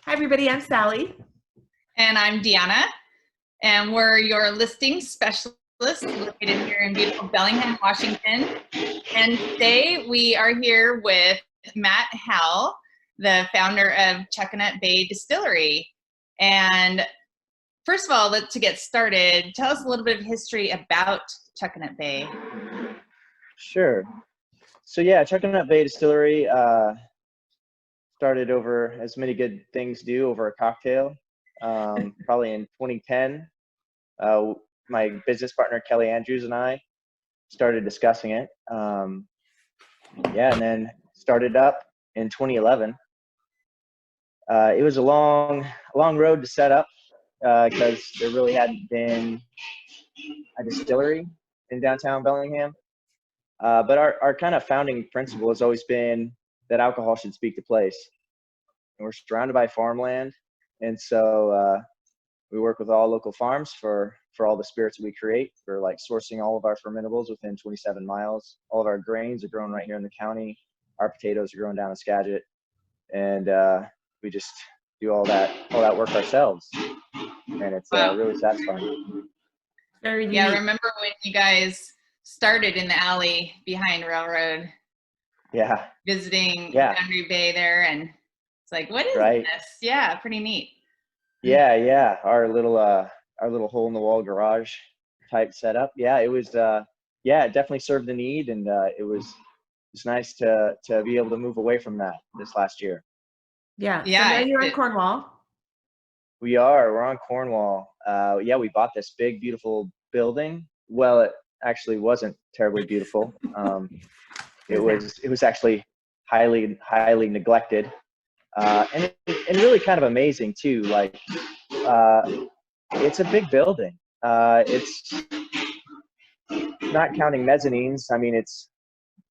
Hi, everybody. I'm Sally. And I'm Deanna, and we're your listing specialists located here in beautiful Bellingham, Washington. And today we are here with Matt Howell, the founder of Chuckanut Bay Distillery. And first of all, to get started, tell us a little bit of history about Chuckanut Bay. Sure. So yeah, Chuckanut Bay Distillery started over, as many good things do, over a cocktail. Probably in 2010, my business partner Kelly Andrews and I started discussing it. And then started up in 2011. It was a long road to set up because there really hadn't been a distillery in downtown Bellingham. But our kind of founding principle has always been that alcohol should speak to place. And we're surrounded by farmland. And so we work with all local farms for all the spirits that we create. We're like sourcing all of our fermentables within 27 miles. All of our grains are grown right here in the county. Our potatoes are grown down in Skagit. And we just do all that work ourselves. And it's really satisfying. Very Yeah, I unique. remember when you guys started in the alley behind Railroad. Yeah. Visiting Boundary Bay there, and it's like, what is this? Yeah, pretty neat. Yeah. Our little hole in the wall garage type setup. Yeah, it was it definitely served the need, and it's nice to be able to move away from that this last year. Yeah. So now you're in Cornwall. We're on Cornwall. We bought this big, beautiful building. Well, it actually wasn't terribly beautiful. It was actually highly neglected. And really kind of amazing too. Like, it's a big building. It's not counting mezzanines. I mean, it's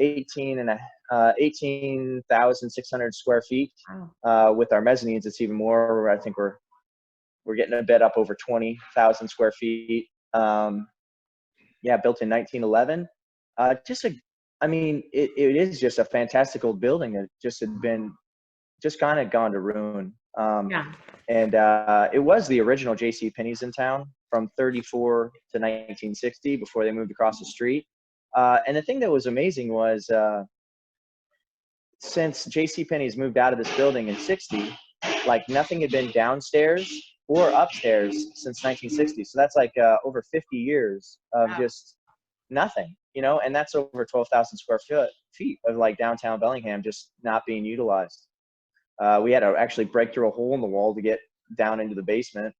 18,600 square feet. Wow. With our mezzanines, it's even more. I think we're getting a bit up over 20,000 square feet. Built in 1911. It is just a fantastical building that just had been kind of gone to ruin. And it was the original J.C. Penney's in town from 34 to 1960 before they moved across the street. And the thing that was amazing was since J.C. Penney's moved out of this building in 60, like nothing had been downstairs or upstairs since 1960. So that's like over 50 years of just nothing, and that's over 12,000 square feet of like downtown Bellingham just not being utilized. We had to actually break through a hole in the wall to get down into the basement.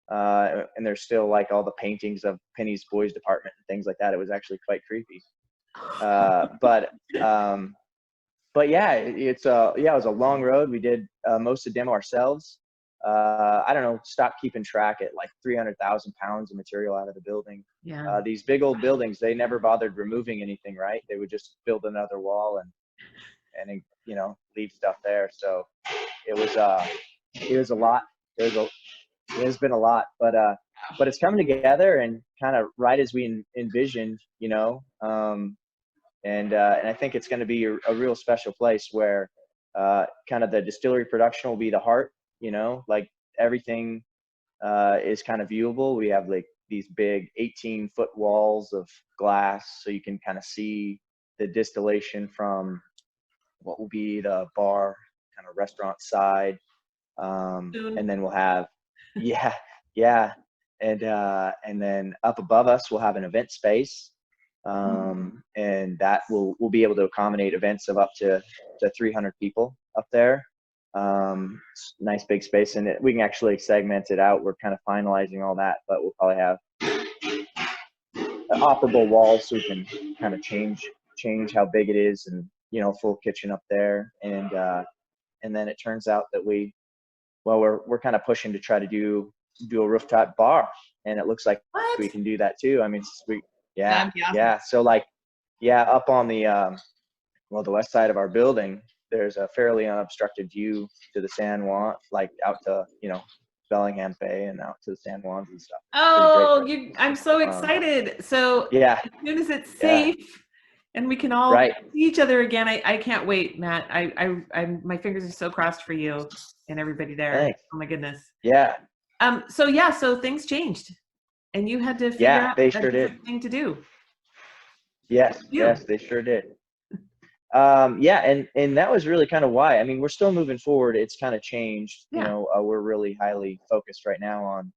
And there's still like all the paintings of Penny's boys department and things like that. It was actually quite creepy. But it was a long road. We did most of the demo ourselves. Stopped keeping track at like 300,000 pounds of material out of the building. Yeah. These big old buildings, they never bothered removing anything, right? They would just build another wall and leave stuff there. So it was a lot. It has been a lot, but it's coming together and kind of right as we envisioned, and I think it's going to be a real special place where kind of the distillery production will be the heart, like everything is kind of viewable. We have like these big 18-foot walls of glass, so you can kind of see the distillation from what will be the bar kind of restaurant side. And then we'll have, and then up above us, we'll have an event space. And that we'll be able to accommodate events of up to 300 people up there. Nice big space, and we can actually segment it out. We're kind of finalizing all that, but we'll probably have operable walls so we can kind of change how big it is, and full kitchen up there. And then it turns out that we're kind of pushing to try to do a rooftop bar, and it looks like we can do that too. I mean, So like, up on the west side of our building, there's a fairly unobstructed view to the San Juan, like out to Bellingham Bay and out to the San Juans and stuff. Oh, I'm so excited. So as soon as it's safe And we can all Right. see each other again. I can't wait, Matt. My fingers are so crossed for you and everybody there. Thanks. Oh my goodness. Yeah. So things changed, and you had to figure out they a sure did. different thing to do. Yes, they sure did. And that was really kind of why. I mean, we're still moving forward. It's kind of changed. Yeah. You know, we're really highly focused right now on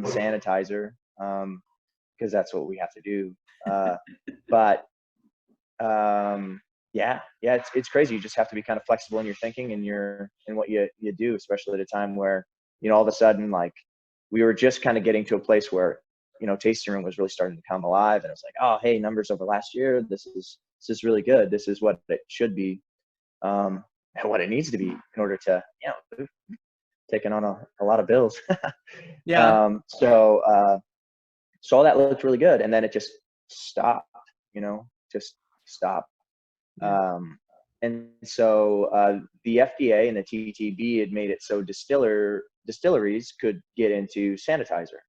Sanitizer, because that's what we have to do. But it's crazy. You just have to be kind of flexible in your thinking and in what you do, especially at a time where, you know, all of a sudden, like, we were just kind of getting to a place where, you know, tasting room was really starting to come alive, and it was like, oh, hey, numbers over last year, this is really good. This is what it should be, and what it needs to be in order to, you know, taking on a lot of bills. Yeah. So all that looked really good, and then it just stopped. You know, just stopped. Yeah. And so the FDA and the TTB had made it so distilleries could get into Sanitizer.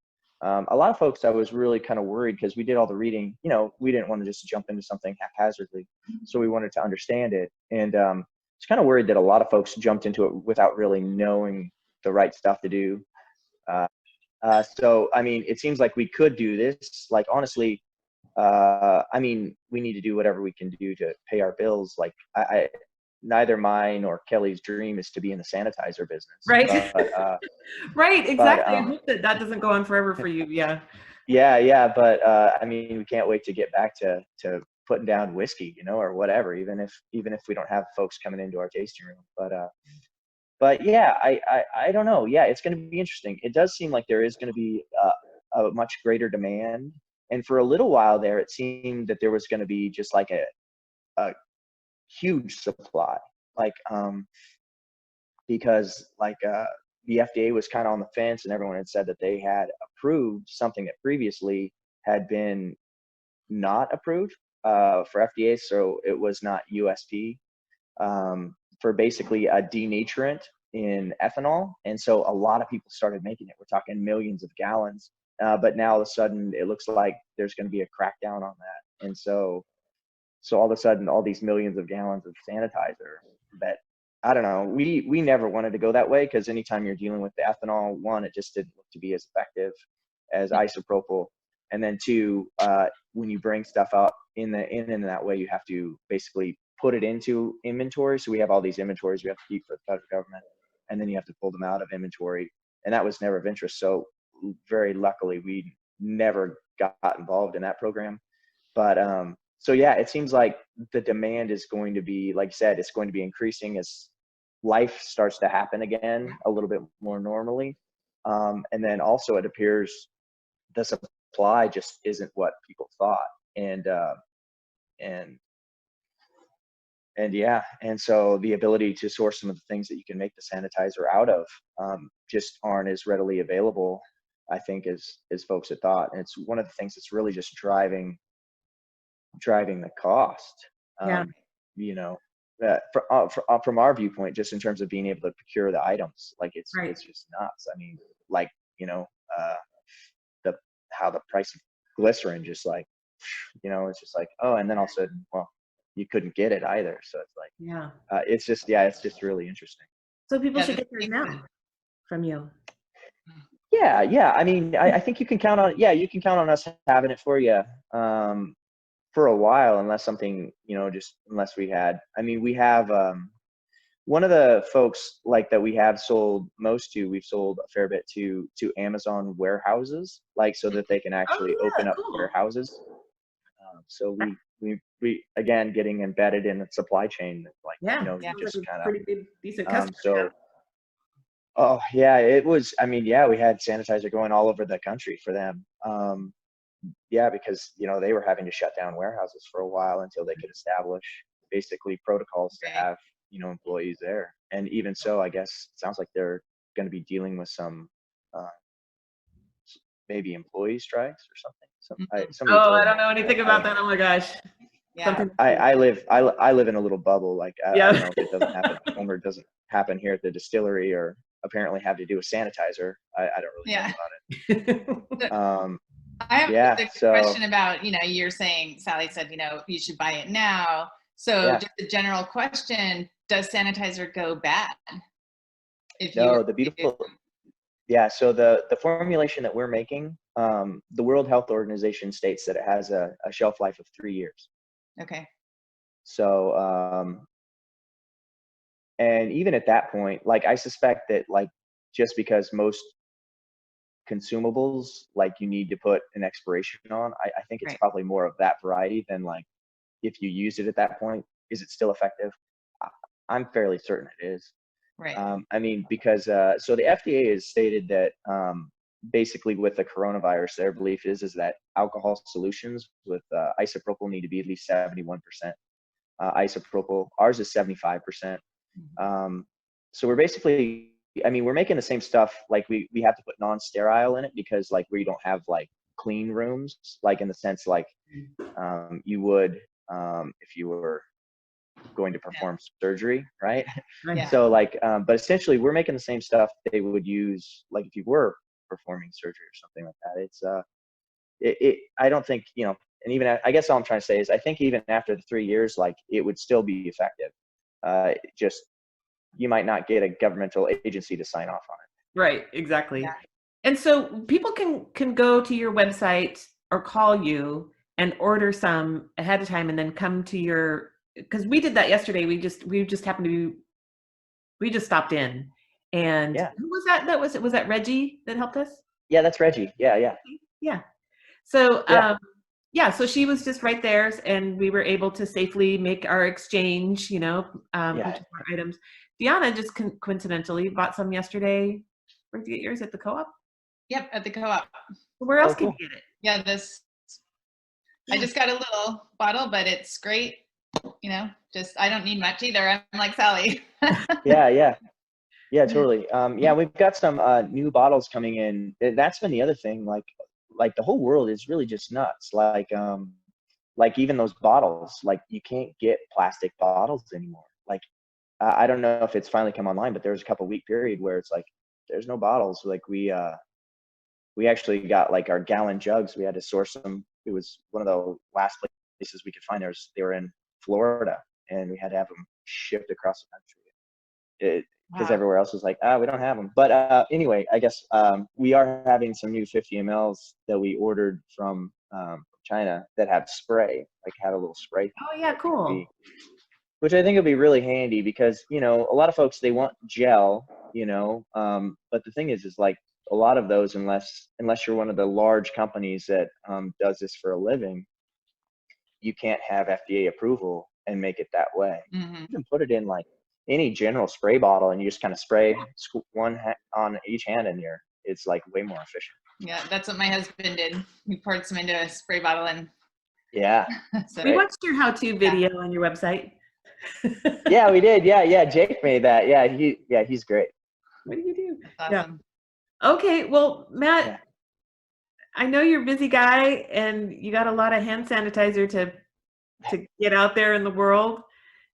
A lot of folks, I was really kind of worried because we did all the reading. You know, we didn't want to just jump into something haphazardly, so we wanted to understand it. And I was kind of worried that a lot of folks jumped into it without really knowing the right stuff to do. So, I mean, it seems like we could do this. Like, honestly, I mean, we need to do whatever we can do to pay our bills. Like, neither mine or Kelly's dream is to be in the sanitizer business. Right. But, right. Exactly. I hope that doesn't go on forever for you. Yeah. Yeah. But I mean, we can't wait to get back to putting down whiskey, you know, or whatever, even if we don't have folks coming into our tasting room. But yeah, I don't know. Yeah, it's going to be interesting. It does seem like there is going to be a much greater demand. And for a little while there, it seemed that there was going to be just like a huge supply, like because like the FDA was kind of on the fence, and everyone had said that they had approved something that previously had been not approved for FDA, so it was not USP, for basically a denaturant in ethanol. And so a lot of people started making it. We're talking millions of gallons. But now all of a sudden it looks like there's going to be a crackdown on that. And so all of a sudden, all these millions of gallons of sanitizer that, I don't know, we never wanted to go that way, because anytime you're dealing with the ethanol, one, it just didn't look to be as effective as isopropyl. And then two, when you bring stuff up in that way, you have to basically put it into inventory. So we have all these inventories we have to keep for the federal government, and then you have to pull them out of inventory. And that was never of interest. So very luckily, we never got involved in that program. But so yeah, it seems like the demand is going to be, like I said, it's going to be increasing as life starts to happen again a little bit more normally. And then also it appears the supply just isn't what people thought. And yeah, and so the ability to source some of the things that you can make the sanitizer out of just aren't as readily available, I think, as folks had thought. And it's one of the things that's really just driving the cost. Yeah. You know, from our viewpoint, just in terms of being able to procure the items, like it's just nuts. I mean, like, you know, how the price of glycerin just, like, you know, it's just like, oh, and then all of a sudden, well, you couldn't get it either. So it's like, yeah, it's just really interesting. So people should get theirs now from you. Yeah. I mean, I think you can count on us having it for you for a while, unless something, you know, unless we had, I mean, we have one of the folks like that we have sold most to, we've sold a fair bit to Amazon warehouses, like, so that they can actually open up warehouses. So we again, getting embedded in the supply chain, like, you know, just kind of pretty big, decent customer. so oh yeah, it was, I mean, yeah, we had sanitizer going all over the country for them. Yeah, because, you know, they were having to shut down warehouses for a while until they could establish basically protocols to have, you know, employees there. And even so, I guess it sounds like they're going to be dealing with some maybe employee strikes or something. I don't know anything about that. Oh my gosh. Yeah. I live in a little bubble. Like, I don't know if it doesn't happen at home or doesn't happen here at the distillery, or apparently have to do with sanitizer. I don't really know about it. I have Yeah, a so question about, you're saying, Sally said, you should buy it now. So yeah. just a general question, does sanitizer go bad? If you No, were the to, beautiful, yeah. So the formulation that we're making, the World Health Organization states that it has a shelf life of 3 years. okay, So, and even at that point, like I suspect that like just because most consumables, like you need to put an expiration on, I think it's right, probably more of that variety than like if you used it at that point, is it still effective? I- I'm fairly certain it is. right, I mean, because so the FDA has stated that basically with the coronavirus, their belief is that alcohol solutions with isopropyl need to be at least 71% isopropyl. Ours is 75%. So we're basically, I mean, we're making the same stuff. Like we have to put non-sterile in it because like we don't have like clean rooms, like in the sense like you would if you were going to perform surgery, right? Right. yeah, So like, but essentially we're making the same stuff they would use like if you were performing surgery or something like that. It's I don't think, and even I guess all I'm trying to say is I think even after the 3 years, like it would still be effective. Just you might not get a governmental agency to sign off on it. Right, exactly. yeah. And so people can go to your website or call you and order some ahead of time and then come to your, because we did that yesterday. We just happened to be, we just stopped in. And Yeah. who was that? Was that Reggie that helped us? Yeah, that's Reggie. Yeah, yeah, Yeah. So yeah, yeah, so she was just right there and we were able to safely make our exchange, yeah. purchase our items. Deanna just coincidentally bought some yesterday. Where'd you get yours? At the co-op? Yep, at the co-op. Where else Oh, can cool. you get it? Yeah, I just got a little bottle, but it's great. Just, I don't need much either. I'm like Sally. Yeah, yeah. Yeah, totally. Yeah, we've got some new bottles coming in. That's been the other thing. Like the whole world is really just nuts. Like even those bottles, like you can't get plastic bottles anymore. Like I don't know if it's finally come online, but there was a couple week period where it's like there's no bottles. Like we actually got like our gallon jugs. We had to source them. It was one of the last places we could find. They were in Florida, and we had to have them shipped across the country. Because Wow. everywhere else was like, we don't have them. But anyway, I guess we are having some new 50 mLs that we ordered from China that have spray, like have a little spray, Oh yeah, cool. which I think would be really handy because, a lot of folks, they want gel, but the thing is like a lot of those, unless you're one of the large companies that does this for a living, you can't have FDA approval and make it that way. Mm-hmm. You can put it in like any general spray bottle and you just kind of spray one on each hand and it's like way more efficient. Yeah, that's what my husband did. We poured some into a spray bottle and Yeah. so, We watched your how-to video on your website. Yeah, we did. Yeah. Jake made that. Yeah. He's great. What do you do? that's Yeah. awesome. Okay, well, Matt, Yeah. I know you're a busy guy and you got a lot of hand sanitizer to get out there in the world,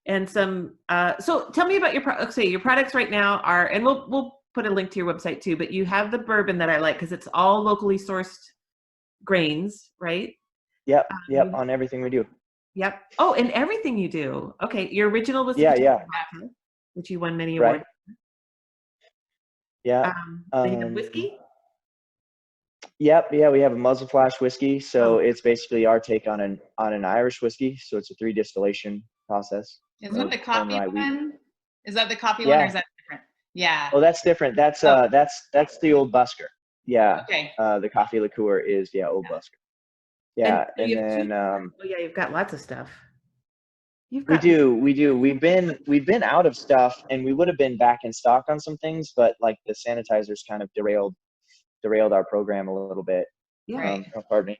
and some. So tell me about your products right now are, and we'll put a link to your website too. But you have the bourbon that I like because it's all locally sourced grains, right? Yep. On everything we do. Yep. Oh, and everything you do. Okay, your original was the Yeah. potato vodka, which you won many Right. awards. Yeah. Then you have whiskey. Yep. Yeah. We have a muzzle flash whiskey. So Oh. it's basically our take on an Irish whiskey. So it's a 3 distillation process. Isn't that the coffee rye wheat. one? Is that the coffee one or Yeah. is that different? Yeah. Oh, that's different. That's the Old Busker. Yeah. Okay. The coffee liqueur is Old Busker. Yeah, so and you have then oh yeah, you've got lots of stuff. You've we got do. We've been out of stuff, and we would have been back in stock on some things, but like the sanitizers kind of derailed our program a little bit. Right. Pardon me.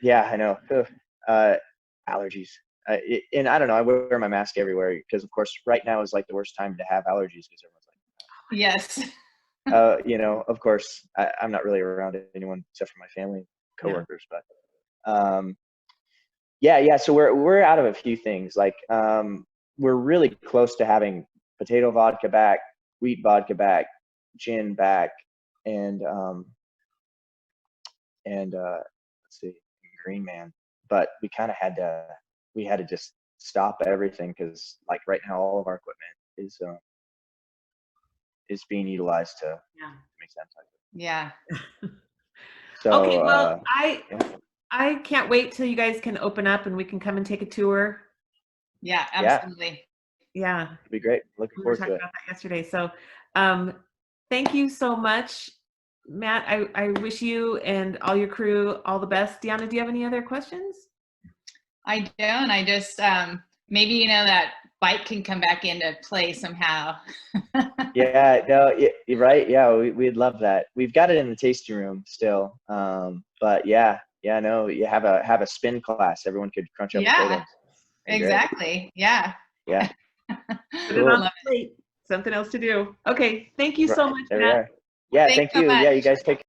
Yeah, I know. Allergies. And I don't know. I wear my mask everywhere because, of course, right now is like the worst time to have allergies because everyone's like, Yes. of course, I'm not really around anyone except for my family, coworkers, but yeah. So we're out of a few things. Like we're really close to having potato vodka back, wheat vodka back, gin back, and and let's see, Green Man. But we kind of had to just stop everything because like right now all of our equipment is being utilized to make sanitizer. Yeah. So Okay, well, yeah. I can't wait till you guys can open up and we can come and take a tour. Yeah, absolutely. Yeah, It'd be great. Looking we were forward talking to it. about that yesterday. So, thank you so much, Matt. I wish you and all your crew all the best. Deanna, do you have any other questions? I don't. I just maybe that bike can come back into play somehow. Yeah, no, you're right. Yeah, we'd love that. We've got it in the tasting room still. But yeah, no, you have a spin class. Everyone could crunch up potatoes. Exactly. Yeah. Yeah. Put it on the plate. Something else to do. Okay, thank you so much, There we Matt. are. Yeah, Thanks thank so you. much. Yeah, you guys take